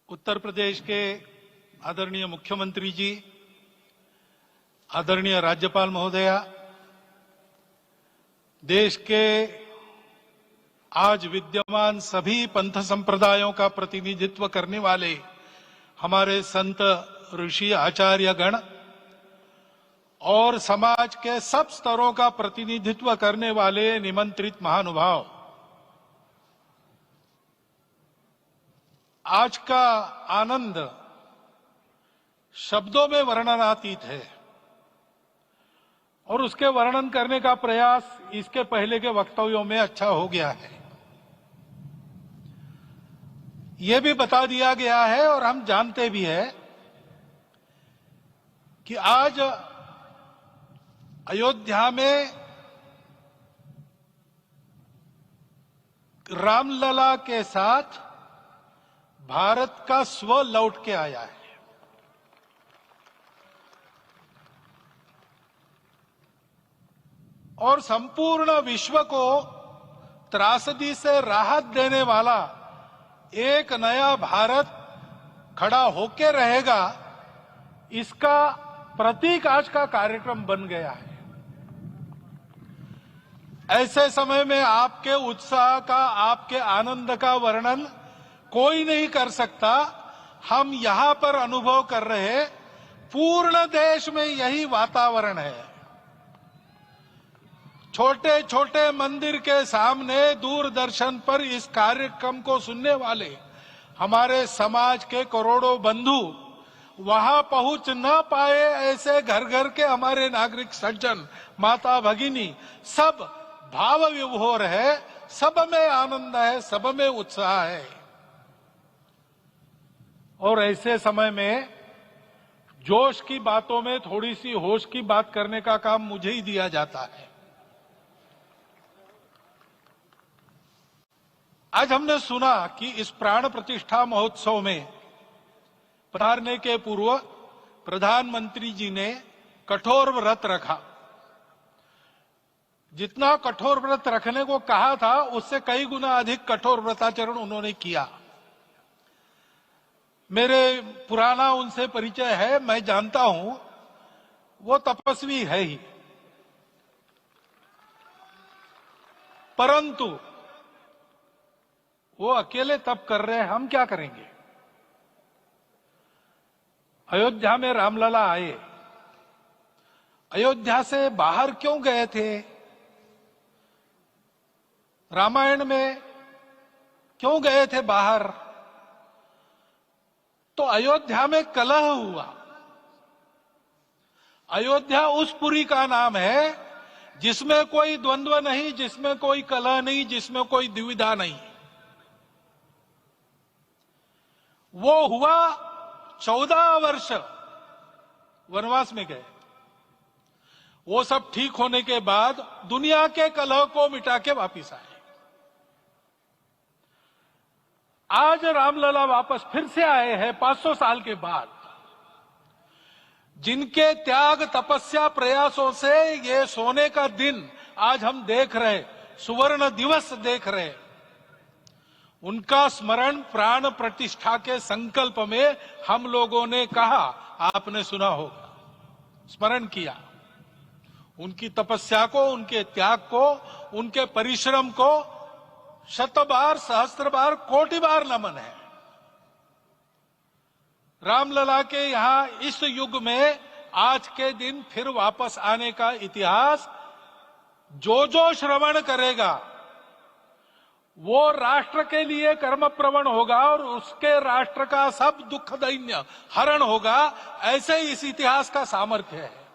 उत्तर प्रदेश के आदरणीय मुख्यमंत्री जी, आदरणीय राज्यपाल महोदया, देश के आज विद्यमान सभी पंथ संप्रदायों का प्रतिनिधित्व करने वाले हमारे संत ऋषि आचार्य गण और समाज के सब स्तरों का प्रतिनिधित्व करने वाले निमंत्रित महानुभाव, आज का आनंद शब्दों में वर्णनातीत है और उसके वर्णन करने का प्रयास इसके पहले के वक्तव्यों में अच्छा हो गया है। यह भी बता दिया गया है और हम जानते भी हैं कि आज अयोध्या में रामलला के साथ भारत का स्व लौट के आया है। और संपूर्ण विश्व को त्रासदी से राहत देने वाला एक नया भारत खड़ा होके रहेगा, इसका प्रतीक आज का कार्यक्रम बन गया है। ऐसे समय में आपके उत्साह का, आपके आनंद का वर्णन कोई नहीं कर सकता। हम यहां पर अनुभव कर रहे, पूर्ण देश में यही वातावरण है। छोटे छोटे मंदिर के सामने दूरदर्शन पर इस कार्यक्रम को सुनने वाले हमारे समाज के करोड़ों बंधु वहां पहुंच न पाए, ऐसे घर घर के हमारे नागरिक सज्जन, माता भगिनी सब भाव विभोर है, सब में आनंद है, सब में उत्साह है। और ऐसे समय में जोश की बातों में थोड़ी सी होश की बात करने का काम मुझे ही दिया जाता है। आज हमने सुना कि इस प्राण प्रतिष्ठा महोत्सव में पधारने के पूर्व प्रधानमंत्री जी ने कठोर व्रत रखा। जितना कठोर व्रत रखने को कहा था, उससे कई गुना अधिक कठोर व्रताचरण उन्होंने किया। मेरे पुराना उनसे परिचय है, मैं जानता हूं वो तपस्वी है ही, परंतु वो अकेले तप कर रहे हैं, हम क्या करेंगे। अयोध्या में रामलला आए, अयोध्या से बाहर क्यों गए थे, रामायण में क्यों गए थे बाहर, तो अयोध्या में कलह हुआ। अयोध्या उस पुरी का नाम है जिसमें कोई द्वंद्व नहीं, जिसमें कोई कलह नहीं, जिसमें कोई दुविधा नहीं। वो हुआ 14 वर्ष वनवास में गए। वो सब ठीक होने के बाद दुनिया के कलह को मिटा के वापिस आए। आज रामलला वापस फिर से आए हैं 500 साल के बाद। जिनके त्याग, तपस्या, प्रयासों से ये सोने का दिन आज हम देख रहे, सुवर्ण दिवस देख रहे, उनका स्मरण प्राण प्रतिष्ठा के संकल्प में हम लोगों ने कहा, आपने सुना होगा, स्मरण किया। उनकी तपस्या को, उनके त्याग को, उनके परिश्रम को शत बार, सहस्त्र बार, कोटि बार नमन है। रामलला के यहां इस युग में आज के दिन फिर वापस आने का इतिहास जो जो श्रवण करेगा वो राष्ट्र के लिए कर्मप्रवण होगा और उसके राष्ट्र का सब दुख दैन्य हरण होगा। ऐसे इस इतिहास का सामर्थ्य है।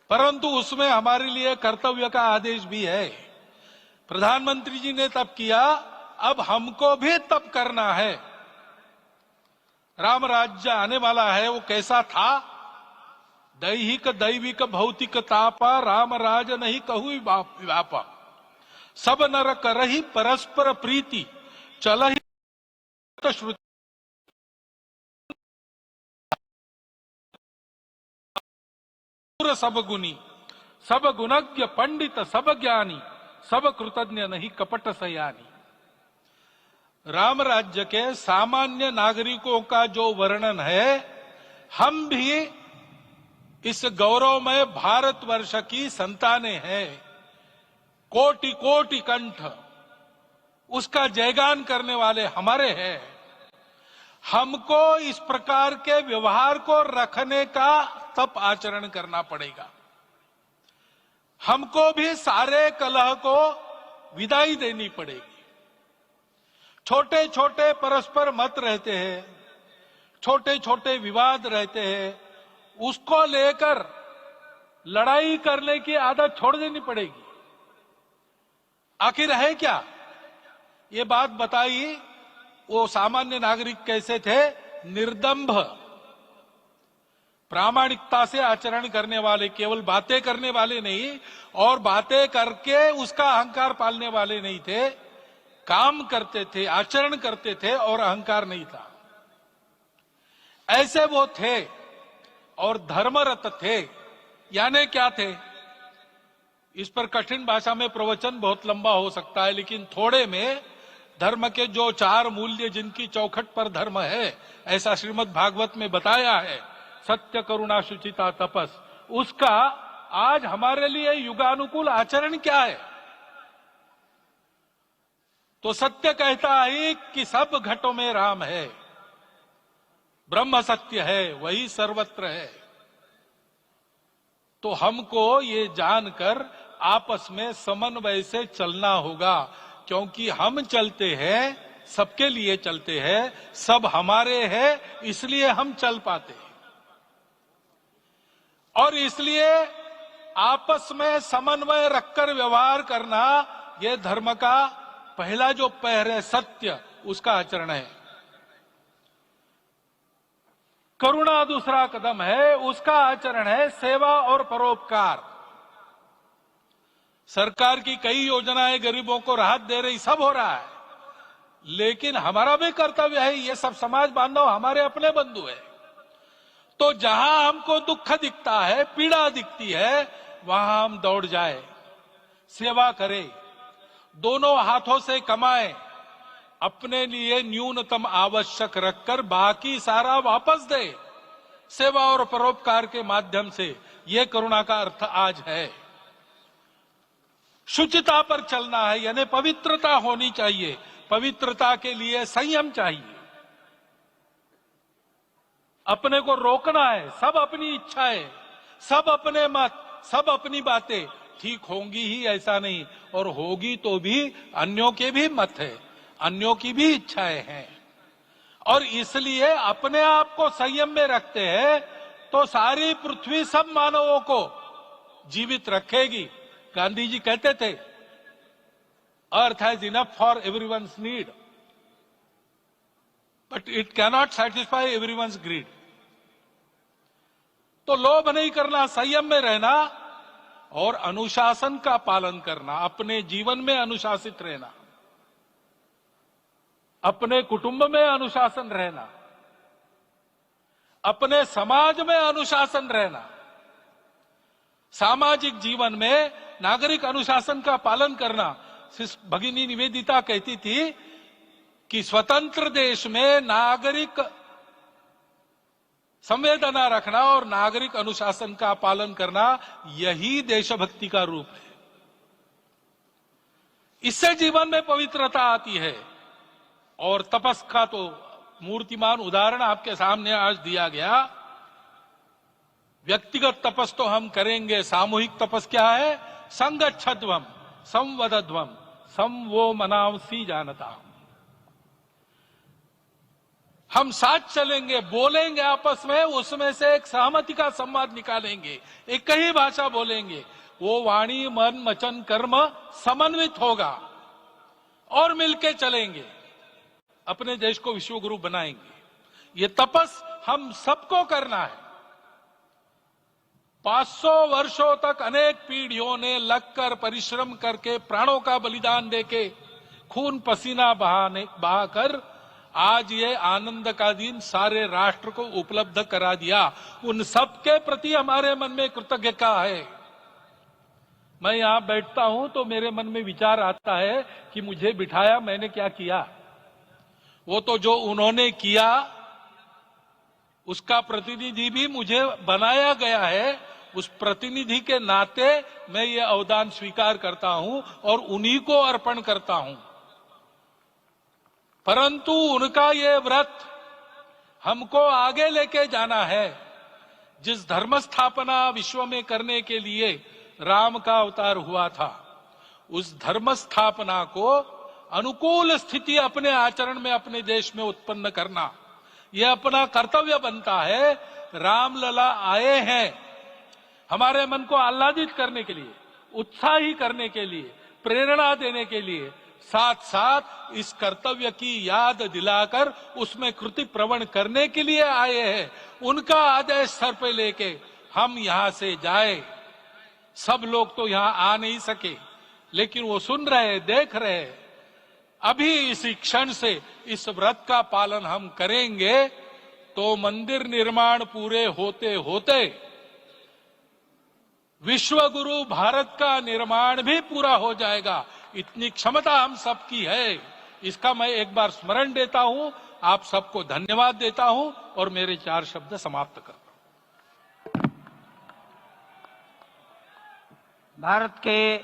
परंतु उसमें हमारे लिए कर्तव्य का आदेश भी है। प्रधानमंत्री जी ने तप किया, अब हमको भी तप करना है। राम राज्य आने वाला है, वो कैसा था, दैहिक दैविक भौतिक तापा, राम राज नहीं कहु व्यापा, सब नर करहि परस्पर प्रीति, चलहि श्रुति, सब गुनी, सब गुणज्ञ पंडित, सब ज्ञानी, सब कृतज्ञ नहीं कपट सयानी। राम राज्य के सामान्य नागरिकों का जो वर्णन है, हम भी इस गौरवमय भारतवर्ष की संतानें हैं। कोटि कोटि कंठ उसका जयगान करने वाले हमारे हैं। हमको इस प्रकार के व्यवहार को रखने का तप आचरण करना पड़ेगा। हमको भी सारे कलह को विदाई देनी पड़ेगी। छोटे छोटे परस्पर मत रहते हैं, छोटे छोटे विवाद रहते हैं, उसको लेकर लड़ाई करने की आदत छोड़ देनी पड़ेगी। आखिर है क्या? ये बात बताई, वो सामान्य नागरिक कैसे थे? निर्दंभ, प्रामाणिकता से आचरण करने वाले, केवल बातें करने वाले नहीं और बातें करके उसका अहंकार पालने वाले नहीं थे। काम करते थे, आचरण करते थे और अहंकार नहीं था। ऐसे वो थे और धर्मरत थे। यानी क्या थे? इस पर कठिन भाषा में प्रवचन बहुत लंबा हो सकता है, लेकिन थोड़े में धर्म के जो 4 मूल्य जिनकी चौखट पर धर्म है, ऐसा श्रीमद् भागवत में बताया है, सत्य, करुणा, शुचिता, तपस, उसका आज हमारे लिए युगानुकूल आचरण क्या है? तो सत्य कहता है कि सब घटों में राम है, ब्रह्म सत्य है, वही सर्वत्र है। तो हमको ये जानकर आपस में समन्वय से चलना होगा, क्योंकि हम चलते हैं, सबके लिए चलते हैं, सब हमारे हैं, इसलिए हम चल पाते हैं। और इसलिए आपस में समन्वय रखकर व्यवहार करना, यह धर्म का पहला जो पैर है, सत्य, उसका आचरण है। करुणा दूसरा कदम है, उसका आचरण है सेवा और परोपकार। सरकार की कई योजनाएं गरीबों को राहत दे रही, सब हो रहा है, लेकिन हमारा भी कर्तव्य है, ये सब समाज बांधव हमारे अपने बंधु है। तो जहां हमको दुख दिखता है, पीड़ा दिखती है, वहां हम दौड़ जाए, सेवा करें, दोनों हाथों से कमाएं, अपने लिए न्यूनतम आवश्यक रखकर बाकी सारा वापस दे, सेवा और परोपकार के माध्यम से। यह करुणा का अर्थ आज है। शुचिता पर चलना है, यानी पवित्रता होनी चाहिए। पवित्रता के लिए संयम चाहिए, अपने को रोकना है। सब अपनी इच्छाएं, सब अपने मत, सब अपनी बातें ठीक होंगी ही ऐसा नहीं, और होगी तो भी अन्यों के भी मत है, अन्यों की भी इच्छाएं हैं। और इसलिए अपने आप को संयम में रखते हैं तो सारी पृथ्वी सब मानवों को जीवित रखेगी। गांधी जी कहते थे, earth has enough for everyone's need, but it cannot satisfy everyone's greed. तो लोभ नहीं करना, संयम में रहना और अनुशासन का पालन करना, अपने जीवन में अनुशासित रहना, अपने कुटुंब में अनुशासन रहना, अपने समाज में अनुशासन रहना। सामाजिक जीवन में नागरिक अनुशासन का पालन करना। भगिनी निवेदिता कहती थी कि स्वतंत्र देश में नागरिक संवेदना रखना और नागरिक अनुशासन का पालन करना, यही देशभक्ति का रूप है। इससे जीवन में पवित्रता आती है। और तपस का तो मूर्तिमान उदाहरण आपके सामने आज दिया गया। व्यक्तिगत तपस तो हम करेंगे, सामूहिक तपस क्या है? संगच्छध्वम संवदध्वम संवो मनावसी जानता। हम साथ चलेंगे, बोलेंगे आपस में, उसमें से एक सहमति का संवाद निकालेंगे, एक ही भाषा बोलेंगे, वो वाणी मन वचन कर्म समन्वित होगा और मिलके चलेंगे, अपने देश को विश्वगुरु बनाएंगे। ये तपस हम सबको करना है। 500 वर्षों तक अनेक पीढ़ियों ने लगकर परिश्रम करके प्राणों का बलिदान देके खून पसीना बहाकर आज ये आनंद का दिन सारे राष्ट्र को उपलब्ध करा दिया। उन सबके प्रति हमारे मन में कृतज्ञता है। मैं यहां बैठता हूं तो मेरे मन में विचार आता है कि मुझे बिठाया, मैंने क्या किया। वो तो जो उन्होंने किया उसका प्रतिनिधि भी मुझे बनाया गया है। उस प्रतिनिधि के नाते मैं ये अवदान स्वीकार करता हूं और उन्हीं को अर्पण करता हूं। परंतु उनका ये व्रत हमको आगे लेके जाना है। जिस धर्म स्थापना विश्व में करने के लिए राम का अवतार हुआ था, उस धर्म स्थापना को अनुकूल स्थिति अपने आचरण में अपने देश में उत्पन्न करना, यह अपना कर्तव्य बनता है। रामलला आए हैं हमारे मन को आह्लादित करने के लिए, उत्साही करने के लिए, प्रेरणा देने के लिए, साथ साथ इस कर्तव्य की याद दिलाकर उसमें कृति प्रवण करने के लिए आए हैं। उनका आदेश सर पे लेके हम यहां से जाए। सब लोग तो यहां आ नहीं सके, लेकिन वो सुन रहे, देख रहे। अभी इसी क्षण से इस व्रत का पालन हम करेंगे तो मंदिर निर्माण पूरे होते होते विश्व गुरु भारत का निर्माण भी पूरा हो जाएगा। इतनी क्षमता हम सबकी है। इसका मैं एक बार स्मरण देता हूं, आप सबको धन्यवाद देता हूं और मेरे 4 शब्द समाप्त करता हूं। भारत के